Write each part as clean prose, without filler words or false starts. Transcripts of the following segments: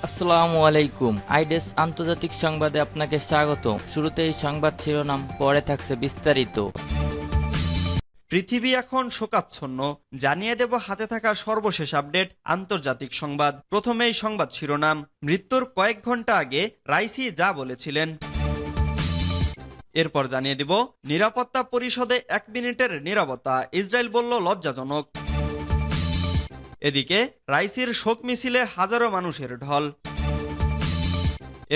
আসসালামু আলাইকুম। আইডেস আন্তর্জাতিক সংবাদে আপনাকে স্বাগত। শুরুতেই সংবাদ শিরোনাম, পরে থাকছে বিস্তারিত। পৃথিবী এখন শোকাচ্ছন্ন, জানিয়ে দেব হাতে থাকা সর্বশেষ আপডেট আন্তর্জাতিক সংবাদ। প্রথমেই সংবাদ শিরোনাম, মৃত্যুর কয়েক ঘন্টা আগে রাইসি যা বলেছিলেন। এরপর জানিয়ে দিব নিরাপত্তা পরিষদে 1 মিনিটের নীরবতা, ইসরায়েল বলল লজ্জাজনক। এদিকে রাইসির শোক মিছিলে হাজারো মানুষের ঢল।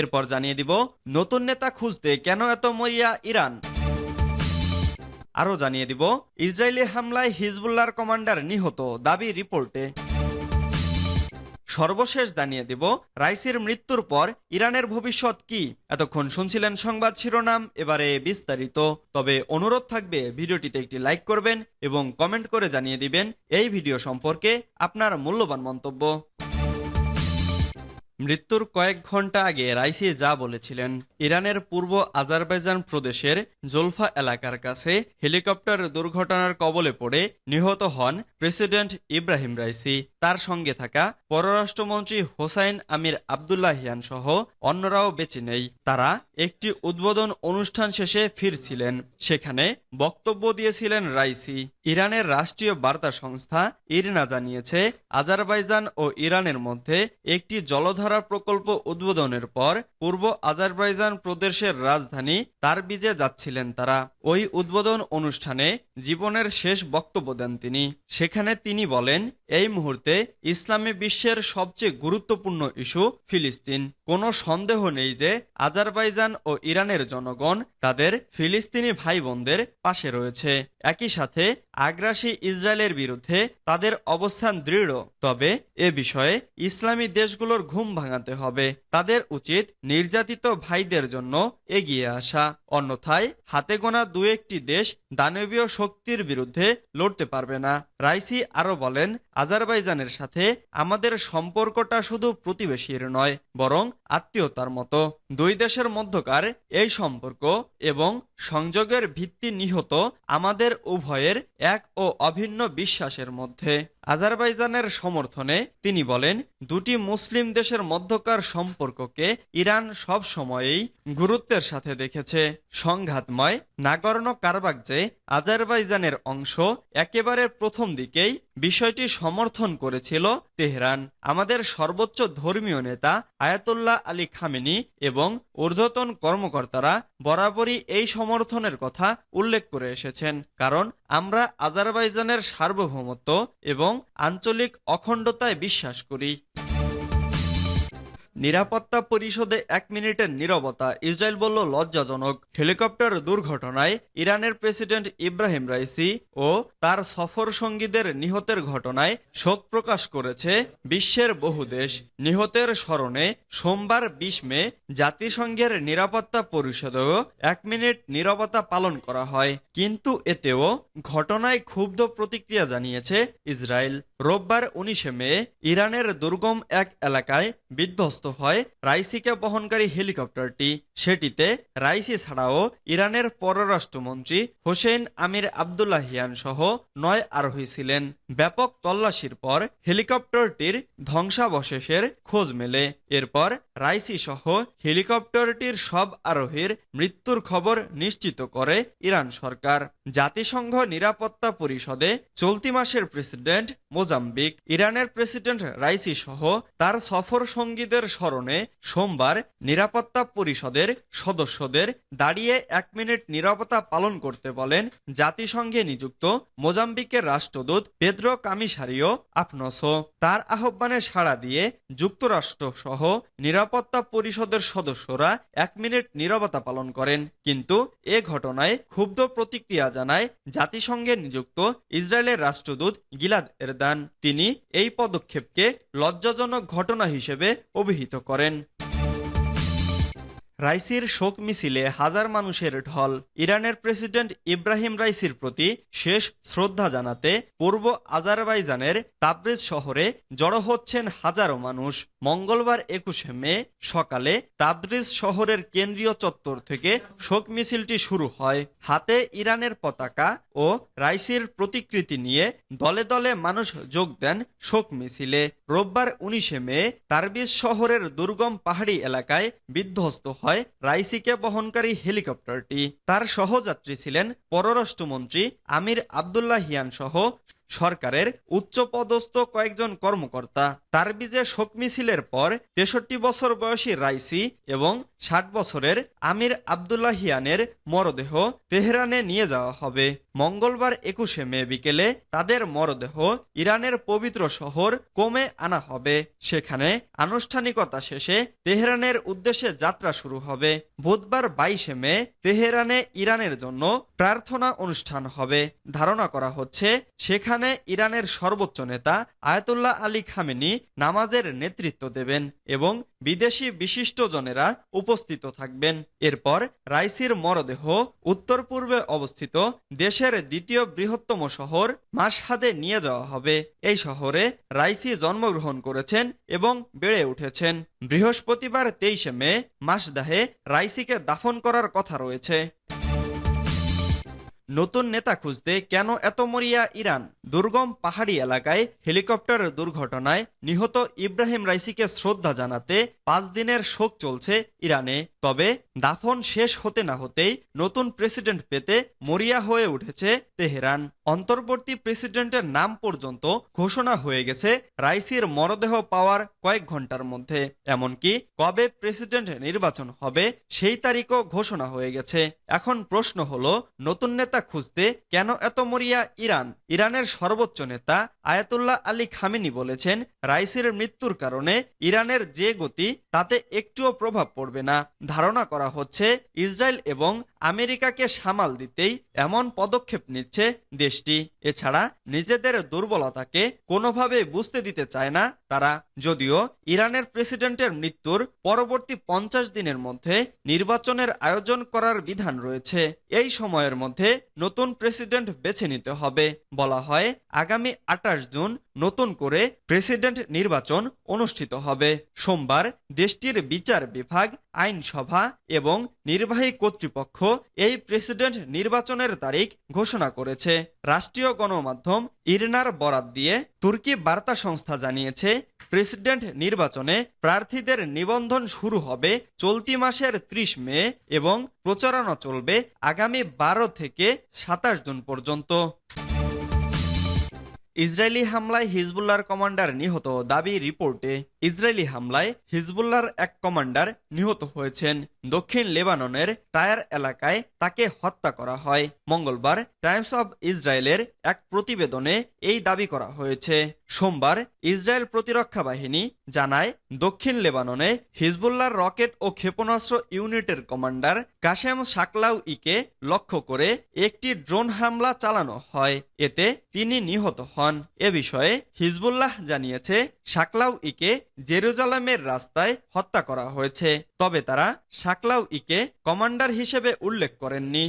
এরপর জানিয়ে দিব নতুন নেতা খুঁজতে কেন এত মরিয়া ইরান। আরও জানিয়ে দিব ইসরায়েলি হামলায় হিজবুল্লাহর কমান্ডার নিহত, দাবি রিপোর্টে। সর্বশেষ জানিয়ে দিব রাইসির মৃত্যুর পর ইরানের ভবিষ্যৎ কি। এতক্ষণ শুনছিলেন সংবাদ শিরোনাম, এবারে বিস্তারিত। তবে অনুরোধ থাকবে ভিডিওটিতে একটি লাইক করবেন এবং কমেন্ট করে জানিয়ে দিবেন এই ভিডিও সম্পর্কে আপনার মূল্যবান মন্তব্য। মৃত্যুর কয়েক ঘন্টা আগে রাইসি যা বলেছিলেন। ইরানের পূর্ব আজারবাইজান প্রদেশের জোলফা এলাকার কাছে হেলিকপ্টার দুর্ঘটনার কবলে পড়ে নিহত হন প্রেসিডেন্ট ইব্রাহিম রাইসি। তার সঙ্গে থাকা পররাষ্ট্রমন্ত্রী হোসাইন আমির আবদুল্লাহিয়ান সহ অন্যরাও বেঁচে নেই। তারা একটি উদ্বোধন অনুষ্ঠান শেষে ফিরছিলেন, সেখানে বক্তব্য দিয়েছিলেন রাইসি। ইরানের রাষ্ট্রীয় বার্তা সংস্থা ইরনা জানিয়েছে, আজারবাইজান ও ইরানের মধ্যে একটি জলধারা প্রকল্প উদ্বোধনের পর পূর্ব আজারবাইজান প্রদেশের রাজধানী তারবিজে যাচ্ছিলেন তারা। ওই উদ্বোধন অনুষ্ঠানে জীবনের শেষ বক্তব্য দেন তিনি। সেখানে তিনি বলেন, এই মুহূর্তে ইসলামী বিশ্বের সবচেয়ে গুরুত্বপূর্ণ ইস্যু ফিলিস্তিন। কোনো সন্দেহ নেই যে আজারবাইজান ও ইরানের জনগণ তাদের ফিলিস্তিনি ভাই বোনদের পাশে রয়েছে। একই সাথে আগ্রাসী ইসরায়েলের বিরুদ্ধে তাদের অবস্থান দৃঢ়। তবে এ বিষয়ে ইসলামী দেশগুলোর ঘুম ভাঙাতে হবে। তাদের উচিত নির্যাতিত ভাইদের জন্য এগিয়ে আসা, অন্যথায় হাতে গোনা দু একটি দেশ দানবীয় শক্তির বিরুদ্ধে লড়তে পারবে না। রাইসি আরো বলেন, আজারবাইজানের সাথে আমাদের সম্পর্কটা শুধু প্রতিবেশীর নয়, বরং আত্মীয়তার মতো। দুই দেশের মধ্যকার এই সম্পর্ক এবং সংযোগের ভিত্তি নিহত আমাদের উভয়ের এক ও অভিন্ন বিশ্বাসের মধ্যে। আজারবাইজানের সমর্থনে তিনি বলেন, দুটি মুসলিম দেশের মধ্যকার সম্পর্ককে ইরান সব সময়েই গুরুত্বের সাথে দেখেছে। সংঘাতময় নাগর্নো কারাবাখ যে আজারবাইজানের অংশ, একেবারে প্রথম দিকেই বিষয়টি সমর্থন করেছিল তেহরান। আমাদের সর্বোচ্চ ধর্মীয় নেতা আয়াতুল্লাহ আলী খামেনি এবং ঊর্ধ্বতন কর্মকর্তারা বরাবরই এই সমর্থনের কথা উল্লেখ করে এসেছেন, কারণ আমরা আজারবাইজানের সার্বভৌমত্ব এবং আঞ্চলিক অখণ্ডতায় বিশ্বাস করি। নিরাপত্তা পরিষদে 1 মিনিটের নীরবতা, ইসরায়েল বলল লজ্জাজনক। হেলিকপ্টার দুর্ঘটনায় ইরানের প্রেসিডেন্ট ইব্রাহিম রাইসি ও তার সফর সঙ্গীদের নিহতের ঘটনায় শোক প্রকাশ করেছে বিশ্বের বহু দেশ। নিহতের স্মরণে সোমবার 20 মে জাতিসংঘের নিরাপত্তা পরিষদেও 1 মিনিট নীরবতা পালন করা হয়, কিন্তু এতেও ঘটনায় ক্ষুব্ধ প্রতিক্রিয়া জানিয়েছে ইসরায়েল। রোববার 19 মে ইরানের দুর্গম এক এলাকায় বিধ্বস্ত হয় রাইসিকে বহনকারী হেলিকপ্টারটি। সেটিতে রাইসি ছাড়াও ইরানের পররাষ্ট্রমন্ত্রী হোসেন আমির আবদুল্লাহিয়ান সহ 9 আরোহী ছিলেন। ব্যাপক তল্লাশির পর হেলিকপ্টারটির ধ্বংসাবশেষের খোঁজ মেলে। এরপর রাইসি সহ হেলিকপ্টারটির সব আরোহীর মৃত্যুর খবর নিশ্চিত করে ইরান সরকার। জাতিসংঘ নিরাপত্তা পরিষদে চলতি মাসের প্রেসিডেন্ট মোজাম্বিক, ইরানের প্রেসিডেন্ট রাইসি সহ তার সফর সঙ্গীদের স্মরণে সোমবার নিরাপত্তা পরিষদের সদস্যদের দাঁড়িয়ে 1 মিনিট নীরবতা পালন করতে বলেন জাতিসংঘে নিযুক্ত মোজাম্বিকের রাষ্ট্রদূত পেদ্রো কামিসারিও আফনোসো। তার আহ্বানে সাড়া দিয়ে যুক্তরাষ্ট্র সহ নিরাপত্তা পরিষদের সদস্যরা 1 মিনিট নীরবতা পালন করেন, কিন্তু এ ঘটনায় ক্ষুব্ধ প্রতিক্রিয়া জানায় জাতিসংঘে নিযুক্ত ইসরায়েলের রাষ্ট্রদূত গিলাদ এরদান। তিনি এই পদক্ষেপকে লজ্জাজনক ঘটনা হিসেবে অভিহিত করেন। রাইসির শোক মিছিলে হাজার মানুষের ঢল। ইরানের প্রেসিডেন্ট ইব্রাহিম রাইসির প্রতি শেষ শ্রদ্ধা জানাতে পূর্ব আজারবাইজানের তাবরিজ শহরে জড়ো হচ্ছেন হাজারো মানুষ। মঙ্গলবার 21শে মে সকালে তাবরিজ শহরের কেন্দ্রীয় চত্বর থেকে শোক মিছিলটি শুরু হয়। হাতে ইরানের পতাকা ও রাইসির প্রতিকৃতি নিয়ে দলে দলে মানুষ যোগ দেন শোক মিছিলে। রোববার 19শে মে তাবরিজ শহরের দুর্গম পাহাড়ি এলাকায় বিধ্বস্ত হয় রাইসিকে বহনকারী হেলিকপ্টারটি। তার সহযাত্রী ছিলেন পররাষ্ট্রমন্ত্রী আমির আবদুল্লাহিয়ান সহ সরকারের উচ্চপদস্থ কয়েকজন কর্মকর্তা। তারবিজে শোক মিছিলের পর 63 বছর বয়সী রাইসি এবং 60 বছরের আমির আবদুল্লাহিয়ানের মরদেহ তেহরানে নিয়ে যাওয়া হবে। মঙ্গলবার 21শে মে বিকেলে তাদের মরদেহ ইরানের পবিত্র শহর কোমে আনা হবে। সেখানে আনুষ্ঠানিকতা শেষে তেহরানের উদ্দেশ্যে যাত্রা শুরু হবে। বুধবার 22শে মে তেহরানে ইরানের জন্য প্রার্থনা অনুষ্ঠান হবে। ধারণা করা হচ্ছে সেখানে ইরানের সর্বোচ্চ নেতা আয়াতুল্লাহ আলী খামেনি নামাজের নেতৃত্ব দেবেন এবং বিদেশি বিশিষ্টজনেরা উপস্থিত থাকবেন। এরপর রাইসির মরদেহ উত্তর পূর্বে অবস্থিত দেশের দ্বিতীয় বৃহত্তম শহর মাশহাদে নিয়ে যাওয়া হবে। এই শহরে রাইসি জন্মগ্রহণ করেছেন এবং বেড়ে উঠেছেন। বৃহস্পতিবার 23শে মে মাসদাহে রাইসিকে দাফন করার কথা রয়েছে। নতুন নেতা খুঁজতে কেন এত মরিয়া ইরান? দুর্গম পাহাড়ি এলাকায় হেলিকপ্টার দুর্ঘটনায় নিহত ইব্রাহিম রাইসিকে শ্রদ্ধা জানাতে 5 দিনের শোক চলছে ইরানে। তবে দাফন শেষ হতে না হতেই নতুন প্রেসিডেন্ট পেতে মরিয়া হয়ে উঠেছে তেহরান। অন্তর্বর্তী প্রেসিডেন্টের নাম পর্যন্ত ঘোষণা হয়ে গেছে রাইসির মরদেহ পাওয়ার কয়েক ঘন্টার মধ্যে। এমনকি কবে প্রেসিডেন্ট নির্বাচন হবে সেই তারিখও ঘোষণা হয়ে গেছে। এখন প্রশ্ন হলো, নতুন নেতা খুঁজতে কেন এত মরিয়া ইরান? ইরানের সর্বোচ্চ নেতা আয়াতুল্লাহ আলী খামেনি বলেছেন, রাইসির মৃত্যুর কারণে ইরানের যে গতি তাতে একটুও প্রভাব পড়বে না। ধারণা করা হচ্ছে ইসরায়েল এবং আমেরিকাকে সামাল দিতেই এমন পদক্ষেপ নিচ্ছে দেশটি। এছাড়া নিজেদের দুর্বলতাকে কোনোভাবে বুঝতে দিতে চায় না তারা। যদিও ইরানের প্রেসিডেন্টের মৃত্যুর পরবর্তী 50 দিনের মধ্যে নির্বাচনের আয়োজন করার বিধান রয়েছে। এই সময়ের মধ্যে নতুন প্রেসিডেন্ট বেছে নিতে হবে। বলা হয় আগামী 28 জুন নতুন করে প্রেসিডেন্ট নির্বাচন অনুষ্ঠিত হবে। সোমবার দেশটির বিচার বিভাগ, আইনসভা এবং নির্বাহী কর্তৃপক্ষ এই প্রেসিডেন্ট নির্বাচনের তারিখ ঘোষণা করেছে। রাষ্ট্রীয় গণমাধ্যম ইরনার বরাত দিয়ে তুর্কি বার্তা সংস্থা জানিয়েছে, প্রেসিডেন্ট নির্বাচনে প্রার্থীদের নিবন্ধন শুরু হবে চলতি মাসের 30 মে এবং প্রচারণা চলবে আগামী 12 থেকে 27 জুন পর্যন্ত। ইসরায়েলি হামলায় হিজবুল্লাহর কমান্ডার নিহত দাবি রিপোর্টে। ইসরায়েলি হামলায় হিজবুল্লাহর এক কমান্ডার নিহত হয়েছেন। দক্ষিণ লেবাননের টায়ার এলাকায় তাকে হত্যা করা হয়। মঙ্গলবার টাইমস অব ইসরায়েলের এক প্রতিবেদনে এই দাবি করা হয়েছে। সোমবার ইসরায়েল প্রতিরক্ষা বাহিনী জানায়, দক্ষিণ লেবাননে হিজবুল্লাহর রকেট ও ক্ষেপণাস্ত্র ইউনিটের কমান্ডার কাশেম সাকলাউইকে লক্ষ্য করে একটি ড্রোন হামলা চালানো হয়। এতে তিনি নিহত হন। এ বিষয়ে হিজবুল্লাহ জানিয়েছে, সাকলাউইকে জেরুজালেমের রাস্তায় হত্যা করা হয়েছে। তবে তারা সাকলাউইকে কমান্ডার হিসেবে উল্লেখ করেননি।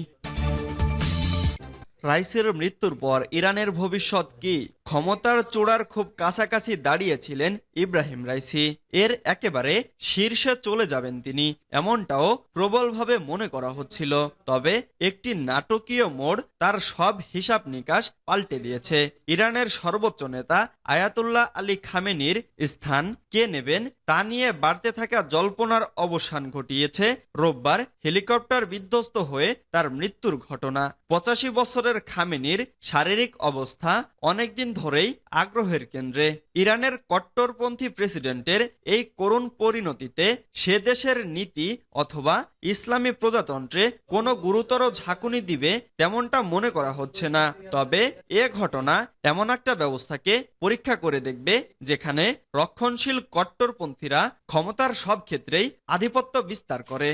রাইসির মৃত্যুর পর ইরানের ভবিষ্যৎ কি? ক্ষমতার চূড়ার খুব কাছাকাছি দাঁড়িয়েছিলেন ইব্রাহিম রাইসি। এর একেবারে শীর্ষে চলে যাবেন তিনি, এমনটাও প্রবলভাবে মনে করা হচ্ছিল। তবে একটি নাটকীয় মোড় তার সব হিসাব নিকাশ পাল্টে দিয়েছে। ইরানের সর্বোচ্চ নেতা আয়াতুল্লাহ আলী খামেনির স্থান কে নেবেন তা নিয়ে বাড়তে থাকা জল্পনার অবসান ঘটিয়েছে রোববার হেলিকপ্টার বিধ্বস্ত হয়ে তার মৃত্যুর ঘটনা। 85 বছরের খামেনির শারীরিক অবস্থা অনেকদিন ধরেই আগ্রহের কেন্দ্রে। ইরানের কট্টরপন্থী প্রেসিডেন্টের এই করুণ পরিণতিতে সে দেশের নীতি অথবা ইসলামী প্রজাতন্ত্রে কোনো গুরুতর ঝাঁকুনি দিবে তেমনটা মনে করা হচ্ছে না। তবে এ ঘটনা এমন একটা ব্যবস্থাকে পরীক্ষা করে দেখবে যেখানে রক্ষণশীল কট্টরপন্থীরা ক্ষমতার সব ক্ষেত্রেই আধিপত্য বিস্তার করে।